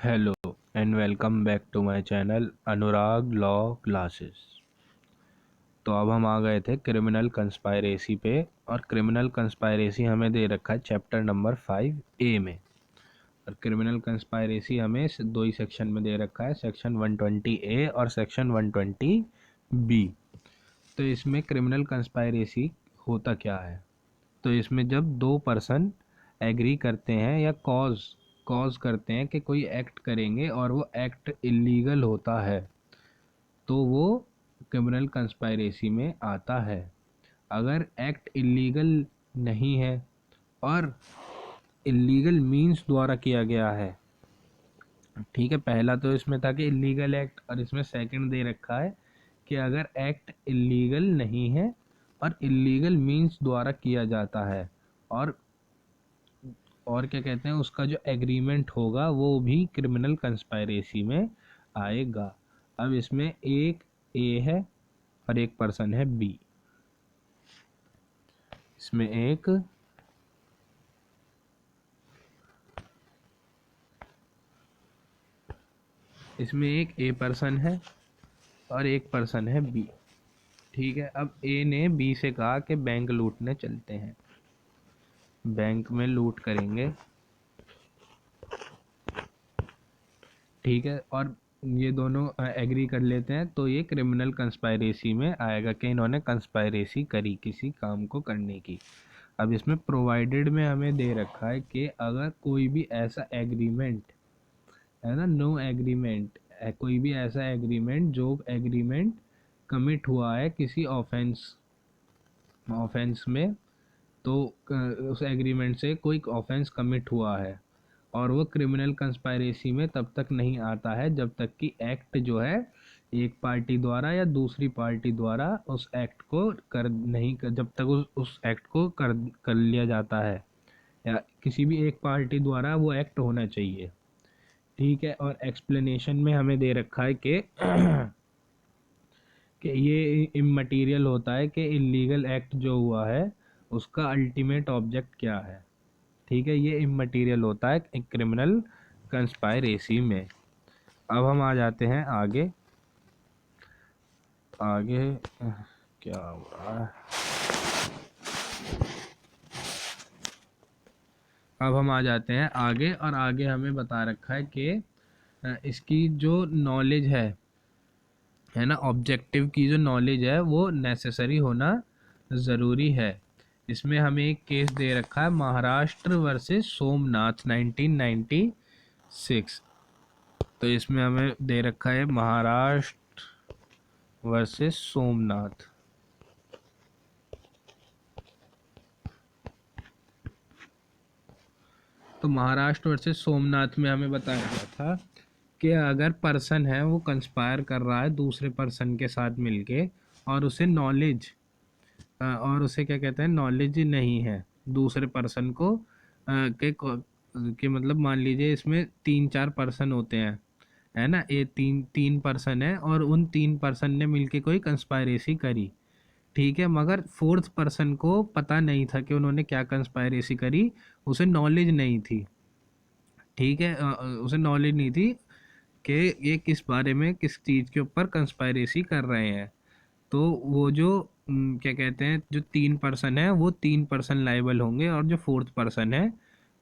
Hello and welcome back to my channel Anurag law classes. तो अब हम आ गए थे क्रिमिनल कंस्पायरेसी पे, और क्रिमिनल कंस्पायरेसी हमें दे रखा है चैप्टर नंबर 5A में। और क्रिमिनल कंस्पायरेसी हमें दो ही सेक्शन में दे रखा है, सेक्शन 120A और सेक्शन 120B। तो इसमें क्रिमिनल कंस्पायरेसी होता क्या है? तो इसमें जब दो पर्सन एग्री करते हैं या कॉज कॉज करते हैं कि कोई एक्ट करेंगे और वो एक्ट इलीगल होता है, तो वो क्रिमिनल कंस्पायरेसी में आता है। अगर एक्ट इलीगल नहीं है और इलीगल मींस द्वारा किया गया है, ठीक है, पहला तो इसमें था कि इलीगल एक्ट, और इसमें सेकंड दे रखा है कि अगर एक्ट इलीगल नहीं है और इलीगल मींस द्वारा किया जाता है, और क्या कहते हैं, उसका जो एग्रीमेंट होगा वो भी क्रिमिनल कंस्पायरेसी में आएगा। अब इसमें एक ए है और एक पर्सन है बी। इसमें एक ए पर्सन है और एक पर्सन है बी। ठीक है, अब ए ने बी से कहा कि बैंक लूटने चलते हैं, बैंक में लूट करेंगे। ठीक है, और ये दोनों एग्री कर लेते हैं, तो ये क्रिमिनल कंस्पायरेसी में आएगा कि इन्होंने कंस्पायरेसी करी किसी काम को करने की। अब इसमें प्रोवाइडेड में हमें दे रखा है कि अगर कोई भी ऐसा एग्रीमेंट है ना, नो एग्रीमेंट, कोई भी ऐसा एग्रीमेंट जो एग्रीमेंट कमिट हुआ है किसी ऑफेंस में, तो उस एग्रीमेंट से कोई ऑफेंस कमिट हुआ है, और वो क्रिमिनल कंस्पायरेसी में तब तक नहीं आता है जब तक कि एक्ट जो है एक पार्टी द्वारा या दूसरी पार्टी द्वारा उस एक्ट को कर नहीं कर, जब तक उस एक्ट को कर लिया जाता है, या किसी भी एक पार्टी द्वारा वो एक्ट होना चाहिए। ठीक है, और एक्सप्लेनेशन में हमें दे रखा है कि ये इममटीरियल होता है कि इलीगल एक्ट जो हुआ है उसका अल्टीमेट ऑब्जेक्ट क्या है। ठीक है, ये इममटीरियल होता है एक क्रिमिनल कंस्पायरेसी में। अब हम आ जाते हैं आगे आगे क्या हो रहा है। अब हम आ जाते हैं आगे, और आगे हमें बता रखा है कि इसकी जो नॉलेज है ना, ऑब्जेक्टिव की जो नॉलेज है वो नेसेसरी होना ज़रूरी है। इसमें हमें एक केस दे रखा है, महाराष्ट्र वर्सेस सोमनाथ 1996। तो इसमें हमें दे रखा है महाराष्ट्र वर्सेस सोमनाथ। तो महाराष्ट्र वर्सेस सोमनाथ में हमें बताया गया था कि अगर पर्सन है वो कंस्पायर कर रहा है दूसरे पर्सन के साथ मिलके, और उसे नॉलेज और उसे क्या कहते हैं, नॉलेज नहीं है दूसरे पर्सन को के मतलब मान लीजिए इसमें 3-4 पर्सन होते हैं, है ना, ये तीन तीन पर्सन है और उन 3 पर्सन ने मिलके कोई कंस्पायरेसी करी। ठीक है, मगर फोर्थ पर्सन को पता नहीं था कि उन्होंने क्या कंस्पायरेसी करी, उसे नॉलेज नहीं थी। ठीक है, उसे नॉलेज नहीं थी कि ये किस बारे में, किस चीज़ के ऊपर कंस्पायरेसी कर रहे हैं। तो वो जो क्या कहते हैं, जो 3 पर्सन है वो 3 पर्सन लाइबल होंगे, और जो फोर्थ पर्सन है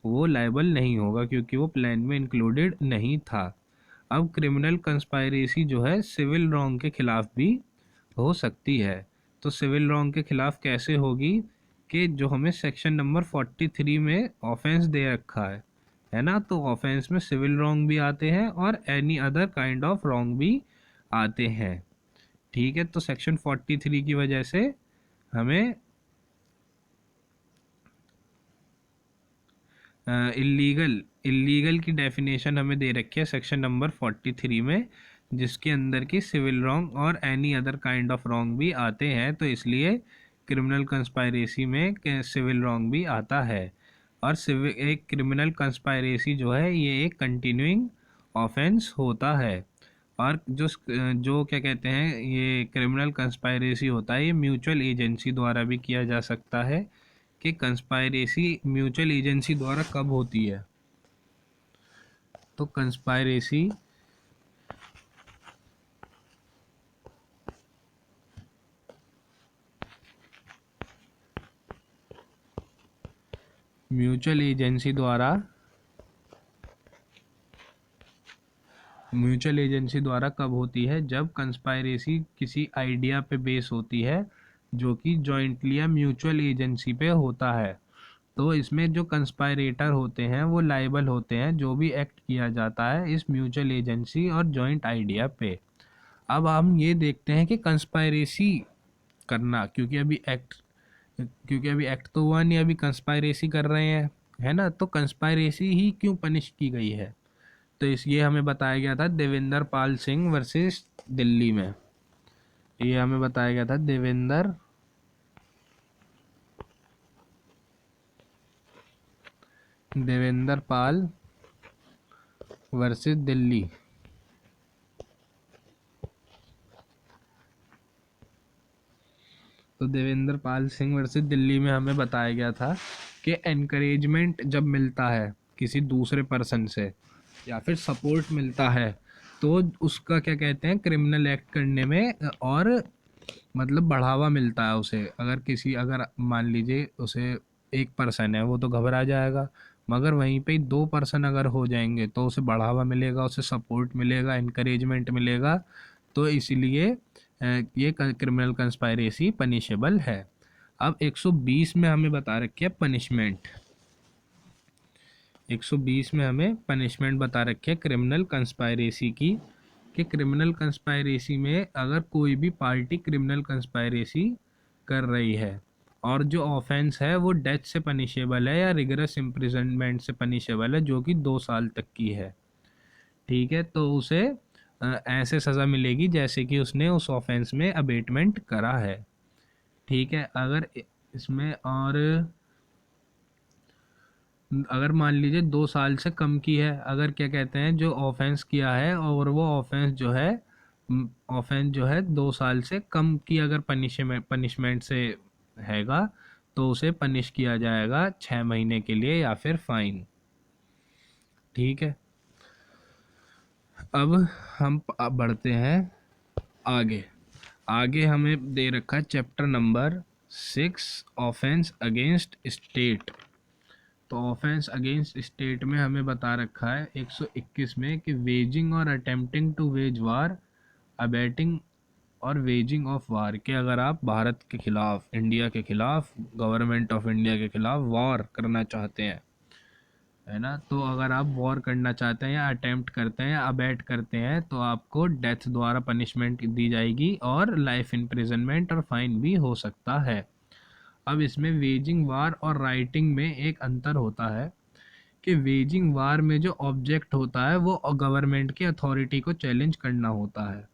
वो लाइबल नहीं होगा क्योंकि वो प्लान में इंक्लूडेड नहीं था। अब क्रिमिनल कंस्पायरेसी जो है सिविल रॉन्ग के खिलाफ भी हो सकती है। तो सिविल रॉन्ग के खिलाफ कैसे होगी, कि जो हमें सेक्शन नंबर 43 में ऑफेंस दे रखा है ना, तो ऑफेंस में सिविल रॉन्ग भी आते हैं और any other kind of wrong भी आते हैं। ठीक है, तो सेक्शन 43 की वजह से हमें इलीगल की डेफिनेशन हमें दे रखी है सेक्शन नंबर 43 में, जिसके अंदर की सिविल रॉन्ग और any other kind of wrong भी आते हैं। तो इसलिए क्रिमिनल कंस्पायरेसी में सिविल रॉन्ग भी आता है। और सिविल एक क्रिमिनल कंस्पायरेसी जो है ये एक कंटिन्यूइंग ऑफेंस होता है। और जो क्या कहते हैं, ये क्रिमिनल कंस्पायरेसी होता है ये म्यूचुअल एजेंसी द्वारा भी किया जा सकता है। कि कंस्पायरेसी म्यूचुअल एजेंसी द्वारा कब होती है? तो कंस्पायरेसी म्यूचुअल एजेंसी द्वारा कब होती है? जब कंस्पायरेसी किसी आइडिया पे बेस होती है जो कि जॉइंटली या म्यूचुअल एजेंसी पे होता है। तो इसमें जो कंस्पायरेटर होते हैं वो लायबल होते हैं जो भी एक्ट किया जाता है इस म्यूचुअल एजेंसी और जॉइंट आइडिया पे। अब हम ये देखते हैं कि कंस्पायरेसी करना, क्योंकि अभी एक्ट तो हुआ नहीं, अभी कंस्पायरेसी कर रहे हैं, है ना? तो कंस्पायरेसी ही क्यों पनिश की गई है? तो इस ये हमें बताया गया था देवेंद्र पाल सिंह वर्सेस दिल्ली में। ये हमें बताया गया था देवेंद्र पाल वर्सेस दिल्ली। तो देवेंद्र पाल सिंह वर्सेस दिल्ली में हमें बताया गया था कि एनकरेजमेंट जब मिलता है किसी दूसरे पर्सन से या फिर सपोर्ट मिलता है तो उसका क्या कहते हैं, क्रिमिनल एक्ट करने में और मतलब बढ़ावा मिलता है उसे। अगर मान लीजिए उसे एक पर्सन है वो तो घबरा जाएगा, मगर वहीं पे 2 पर्सन अगर हो जाएंगे तो उसे बढ़ावा मिलेगा, उसे सपोर्ट मिलेगा, इनकरेजमेंट मिलेगा। तो इसलिए ये क्रिमिनल कंस्पायरेसी पनिशेबल है। अब 120 में हमें बता रखी है पनिशमेंट। 120 में हमें पनिशमेंट बता रखी है क्रिमिनल कंस्पायरेसी की, कि क्रिमिनल कंस्पायरेसी में अगर कोई भी पार्टी क्रिमिनल कंस्पायरेसी कर रही है और जो ऑफेंस है वो डेथ से पनिशेबल है या रिगरस इम्प्रिजनमेंट से पनिशेबल है जो कि 2 साल तक की है, ठीक है, तो उसे ऐसे सज़ा मिलेगी जैसे कि उसने उस ऑफेंस में अबेटमेंट करा है, ठीक है। इसमें और अगर मान लीजिए 2 साल से कम की है, अगर क्या कहते हैं जो ऑफेंस किया है और वो ऑफेंस जो है 2 साल से कम की अगर पनिशमेंट से हैगा तो उसे पनिश किया जाएगा 6 महीने के लिए या फिर फाइन, ठीक है। अब हम बढ़ते हैं आगे। आगे हमें दे रखा है chapter number 6 offence against state. तो ऑफेंस अगेंस्ट स्टेट में हमें बता रखा है 121 में कि वेजिंग और attempting to wage war, abetting और वेजिंग ऑफ वार, के अगर आप भारत के खिलाफ, इंडिया के खिलाफ, गवर्नमेंट ऑफ इंडिया के खिलाफ वॉर करना चाहते हैं, है ना, तो अगर आप वॉर करना चाहते हैं या अटेम्प्ट करते हैं या अबैट करते हैं तो आपको डेथ द्वारा पनिशमेंट दी जाएगी और लाइफ इम्प्रिजनमेंट और फाइन भी हो सकता है। अब इसमें वेजिंग वार और राइटिंग में एक अंतर होता है कि वेजिंग वार में जो ऑब्जेक्ट होता है वो गवर्नमेंट की अथॉरिटी को चैलेंज करना होता है,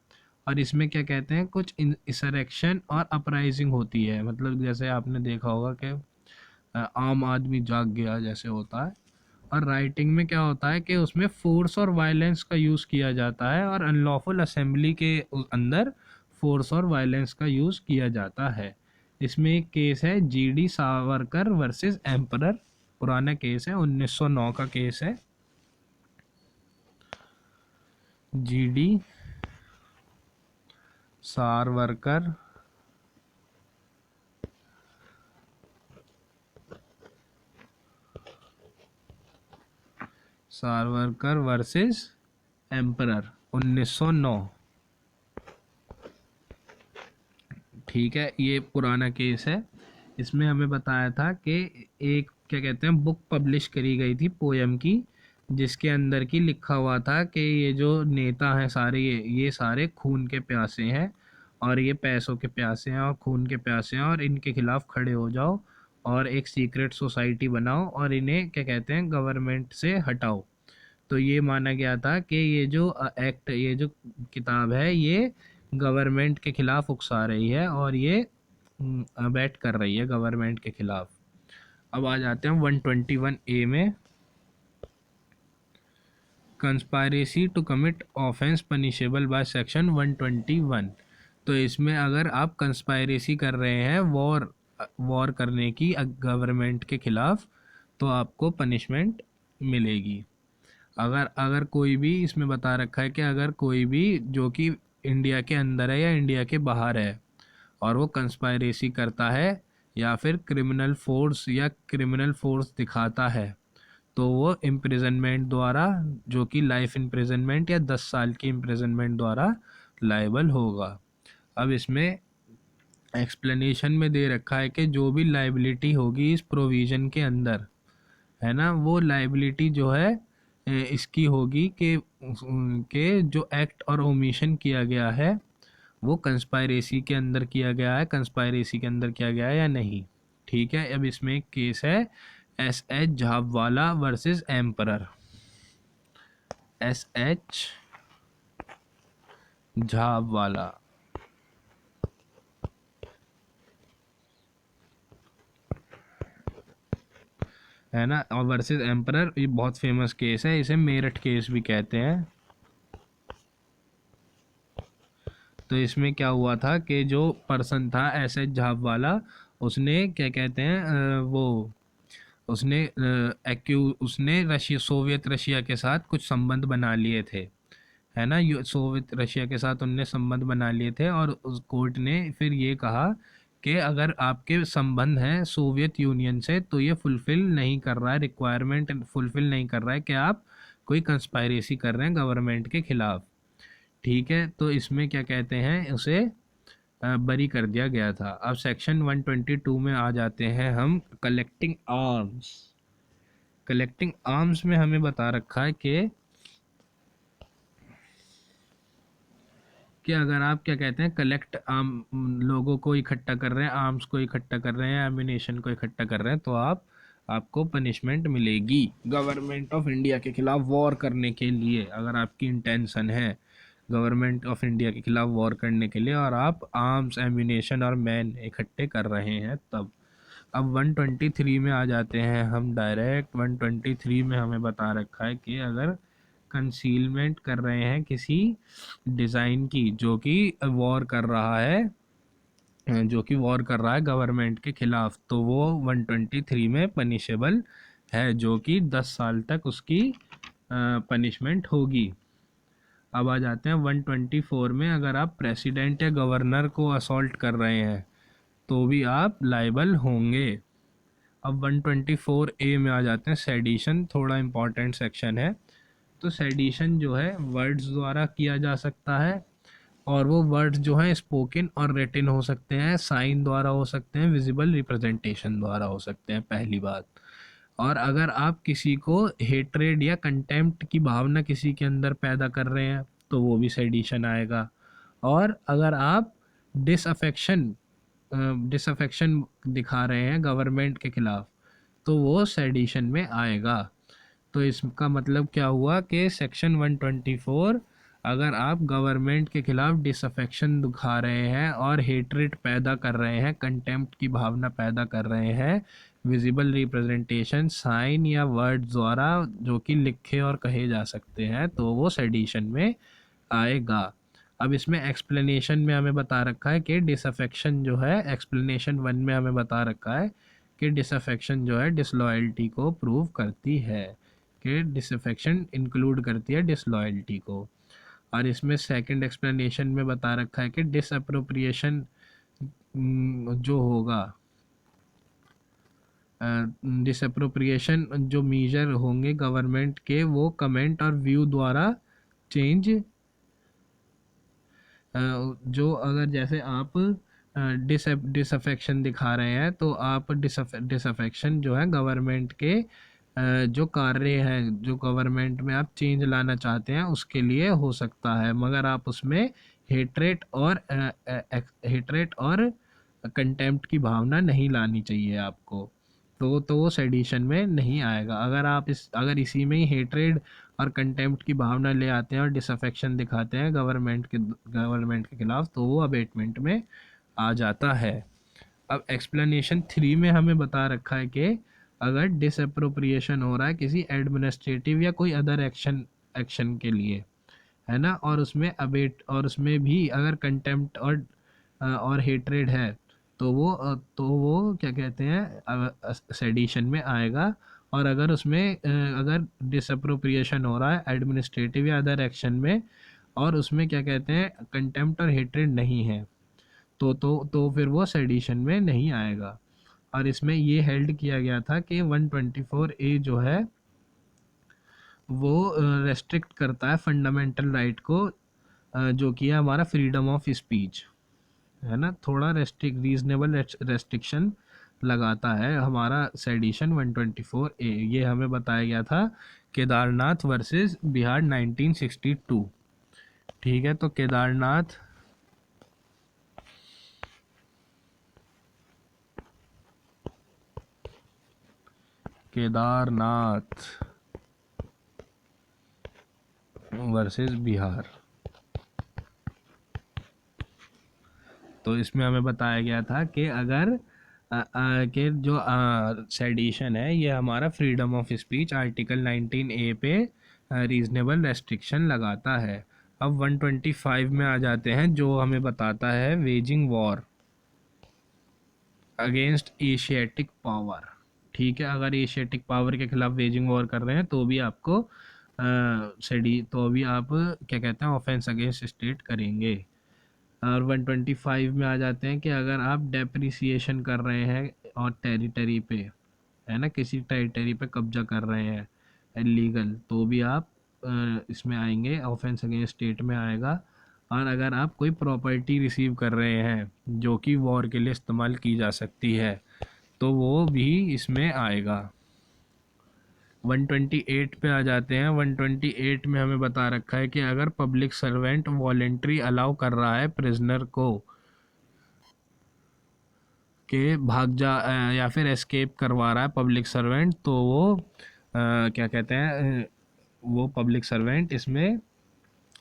और इसमें क्या कहते हैं कुछ इंसरेक्शन और अपराइजिंग होती है, मतलब जैसे आपने देखा होगा कि आम आदमी जाग गया जैसे होता है। और राइटिंग में क्या होता है कि उसमें फोर्स और वायलेंस का यूज़ किया जाता है और अनलॉफुल असेंबली के अंदर फोर्स और वायलेंस का यूज़ किया जाता है। इसमें एक केस है जीडी सावरकर वर्सेस एम्परर, पुराना केस है, 1909 का केस है। जीडी सावरकर वर्सेस एम्परर 1909, ठीक है, ये पुराना केस है। इसमें हमें बताया था कि एक क्या कहते हैं बुक पब्लिश करी गई थी पोयम की, जिसके अंदर की लिखा हुआ था कि ये जो नेता हैं सारे, ये सारे खून के प्यासे हैं और ये पैसों के प्यासे हैं और खून के प्यासे हैं और इनके खिलाफ खड़े हो जाओ और एक सीक्रेट सोसाइटी बनाओ और इन्हें क्या कहते हैं गवर्नमेंट से हटाओ। तो ये माना गया था कि ये जो ये जो किताब है ये गवर्नमेंट के खिलाफ उकसा रही है और ये बैट कर रही है गवर्नमेंट के खिलाफ। अब आ जाते हैं 121A में, conspiracy to commit offence punishable by section 121। तो इसमें अगर आप कंस्पायरेसी कर रहे हैं वॉर करने की गवर्नमेंट के खिलाफ तो आपको पनिशमेंट मिलेगी। अगर अगर कोई भी इसमें बता रखा है कि अगर कोई भी जो कि इंडिया के अंदर है या इंडिया के बाहर है और वो कंस्पायरेसी करता है या फिर क्रिमिनल फोर्स दिखाता है, तो वो इम्प्रिजनमेंट द्वारा, जो कि लाइफ इम्प्रिजनमेंट या 10 साल की इम्प्रिजनमेंट द्वारा लायबल होगा। अब इसमें एक्सप्लेनेशन में दे रखा है कि जो भी लाइबिलिटी होगी इस प्रोविज़न के अंदर, है ना, वो लाइबिलिटी जो है इसकी होगी कि जो एक्ट और ओमिशन किया गया है वो कंस्पायरेसी के अंदर किया गया है, कंस्पायरेसी के अंदर किया गया है या नहीं। ठीक है, अब इसमें एक केस है S Jhabvala versus emperor. S Jhabvala, है ना, और वर्सेस एम्परर, ये बहुत फेमस केस है, इसे मेरठ केस भी कहते हैं। तो इसमें क्या हुआ था कि जो पर्सन था एस झाबवाला, उसने क्या कहते हैं वो उसने उसने सोवियत रशिया के साथ कुछ संबंध बना लिए थे, है ना, सोवियत रशिया के साथ उनने संबंध बना लिए थे, और उस कोर्ट ने फिर ये कहा कि अगर आपके संबंध हैं सोवियत यूनियन से तो ये फुलफ़िल नहीं कर रहा है, रिक्वायरमेंट फुलफ़िल नहीं कर रहा है कि आप कोई कंस्पायरेसी कर रहे हैं गवर्नमेंट के खिलाफ। ठीक है, तो इसमें क्या कहते हैं, उसे बरी कर दिया गया था। अब सेक्शन 122 में आ जाते हैं हम, कलेक्टिंग आर्म्स। कलेक्टिंग आर्म्स में हमें बता रखा है कि अगर आप क्या कहते हैं कलेक्ट आर्म, लोगों को इकट्ठा कर रहे हैं, आर्म्स को इकट्ठा कर रहे हैं, एम्यूनेशन को इकट्ठा कर रहे हैं, तो आपको पनिशमेंट मिलेगी गवर्नमेंट ऑफ इंडिया के खिलाफ वॉर करने के लिए। अगर आपकी इंटेंशन है गवर्नमेंट ऑफ इंडिया के खिलाफ वॉर करने के लिए और आप आर्म्स, एम्यूनेशन और मैन इकट्ठे कर रहे हैं तब। अब 123 में आ जाते हैं हम डायरेक्ट। 123 में हमें बता रखा है कि अगर कंसीलमेंट कर रहे हैं किसी डिज़ाइन की जो कि वॉर कर रहा है गवर्नमेंट के खिलाफ, तो वो 123 में पनिशेबल है, जो कि 10 साल तक उसकी पनिशमेंट होगी। अब आ जाते हैं 124 में, अगर आप प्रेसिडेंट या गवर्नर को असॉल्ट कर रहे हैं तो भी आप लाइबल होंगे। अब 124 ए में आ जाते हैं, सेडिशन, थोड़ा इम्पॉर्टेंट सेक्शन है। तो सेडिशन जो है वर्ड्स द्वारा किया जा सकता है, और वो वर्ड्स जो हैं स्पोकन और रिटन हो सकते हैं, साइन द्वारा हो सकते हैं, विजिबल रिप्रेजेंटेशन द्वारा हो सकते हैं, पहली बात। और अगर आप किसी को हेट्रेड या कंटेम्प्ट की भावना किसी के अंदर पैदा कर रहे हैं तो वो भी सेडिशन आएगा। और अगर आप डिसअफेक्शन डिसअफेक्शन दिखा रहे हैं गवर्नमेंट के खिलाफ तो वो सेडिशन में आएगा। तो इसका मतलब क्या हुआ कि सेक्शन 124, अगर आप गवर्नमेंट के खिलाफ डिसअफेक्शन दिखा रहे हैं और हेट्रेट पैदा कर रहे हैं, कंटेम्प्ट की भावना पैदा कर रहे हैं, विजिबल रिप्रेजेंटेशन, साइन या वर्ड द्वारा जो कि लिखे और कहे जा सकते हैं, तो वो सेडिशन में आएगा। अब इसमें एक्सप्लेनेशन में हमें बता रखा है कि डिसअफेक्शन जो है, एक्सप्लेनेशन 1 में हमें बता रखा है कि डिसअफेक्शन जो है डिसलॉयल्टी को प्रूव करती है, कि डिसअफेक्शन इंक्लूड करती है डिसलॉयल्टी को। और इसमें सेकंड एक्सप्लेनेशन में बता रखा है कि डिसअप्रोप्रिएशन जो होगा, डिसअप्रोप्रिएशन जो मीजर होंगे गवर्नमेंट के, वो कमेंट और व्यू द्वारा चेंज, जो अगर जैसे आप डिसअफेक्शन दिखा रहे हैं तो आप डिसअफेक्शन जो है गवर्नमेंट के जो कार्य हैं, जो गवर्नमेंट में आप चेंज लाना चाहते हैं उसके लिए हो सकता है, मगर आप उसमें हेट्रेट और कंटेम्प्ट की भावना नहीं लानी चाहिए आपको। तो वो सेडिशन में नहीं आएगा। अगर इसी में ही हेट्रेड और कंटेम्प्ट की भावना ले आते हैं और डिसअफेक्शन दिखाते हैं गवर्नमेंट के खिलाफ, तो वो अबेटमेंट में आ जाता है। अब एक्सप्लेनेशन 3 में हमें बता रखा है कि अगर डिसअप्रोप्रिएशन हो रहा है किसी एडमिनिस्ट्रेटिव या कोई अदर एक्शन के लिए, है ना, और उसमें भी अगर कंटेम्प्ट और हेट्रेड है, तो वो क्या कहते हैं सेडिशन में आएगा। और अगर उसमें अगर डिसअप्रोप्रिएशन हो रहा है एडमिनिस्ट्रेटिव या अदर एक्शन में, और उसमें क्या कहते हैं कंटेम्प्ट और हेट्रेड नहीं है, तो फिर वो सेडिशन में नहीं आएगा। और इसमें ये हेल्ड किया गया था कि 124A जो है वो रेस्ट्रिक्ट करता है फंडामेंटल राइट को, जो कि है हमारा फ्रीडम ऑफ स्पीच, है ना, थोड़ा रीजनेबल रेस्ट्रिक्शन लगाता है हमारा सेडिशन 124A। ये हमें बताया गया था केदारनाथ वर्सेस बिहार 1962। ठीक है, तो केदारनाथ वर्सेस बिहार, तो इसमें हमें बताया गया था कि अगर कि जो सेडिशन है ये हमारा freedom of speech article 19A पे रीजनेबल रेस्ट्रिक्शन लगाता है। अब 125 में आ जाते हैं, जो हमें बताता है waging war against Asiatic power. ठीक है, अगर एशियाटिक पावर के खिलाफ वेजिंग वॉर कर रहे हैं तो भी आपको तो भी आप क्या कहते हैं ऑफेंस अगेंस्ट स्टेट करेंगे। और 125 में आ जाते हैं कि अगर आप डेप्रिसिएशन कर रहे हैं और टेरिटरी पे, है ना, किसी टेरिटरी पे कब्जा कर रहे हैं इलीगल, तो भी आप इसमें आएंगे, ऑफेंस अगेंस्ट स्टेट में आएगा। और अगर आप कोई प्रॉपर्टी रिसीव कर रहे हैं जो कि वॉर के लिए इस्तेमाल की जा सकती है तो वो भी इसमें आएगा। 128 पे आ जाते हैं। 128 में हमें बता रखा है कि अगर पब्लिक सर्वेंट वॉलेंट्री अलाउ कर रहा है प्रिजनर को के भाग जा या फिर एस्केप करवा रहा है पब्लिक सर्वेंट, तो वो क्या कहते हैं वो पब्लिक सर्वेंट इसमें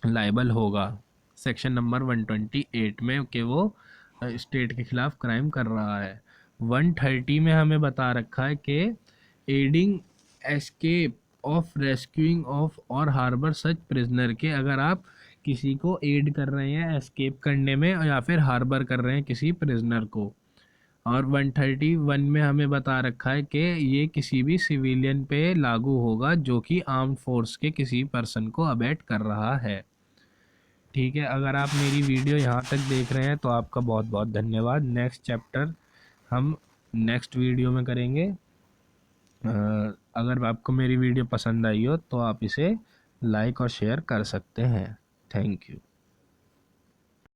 लाइबल होगा सेक्शन नंबर 128 में कि वो स्टेट के खिलाफ क्राइम कर रहा है। 130 में हमें बता रखा है कि adding escape of rescuing of और हार्बर सच प्रिजनर, के अगर आप किसी को एड कर रहे हैं एस्केप करने में या फिर हार्बर कर रहे हैं किसी प्रिजनर को। और 131 में हमें बता रखा है कि ये किसी भी सिविलियन पे लागू होगा जो कि आर्म्ड फोर्स के किसी पर्सन को अबैट कर रहा है। ठीक है, अगर आप मेरी वीडियो यहाँ तक देख रहे हैं तो आपका बहुत बहुत धन्यवाद। नेक्स्ट चैप्टर हम नेक्स्ट वीडियो में करेंगे। अगर आपको मेरी वीडियो पसंद आई हो तो आप इसे लाइक और शेयर कर सकते हैं। Thank you.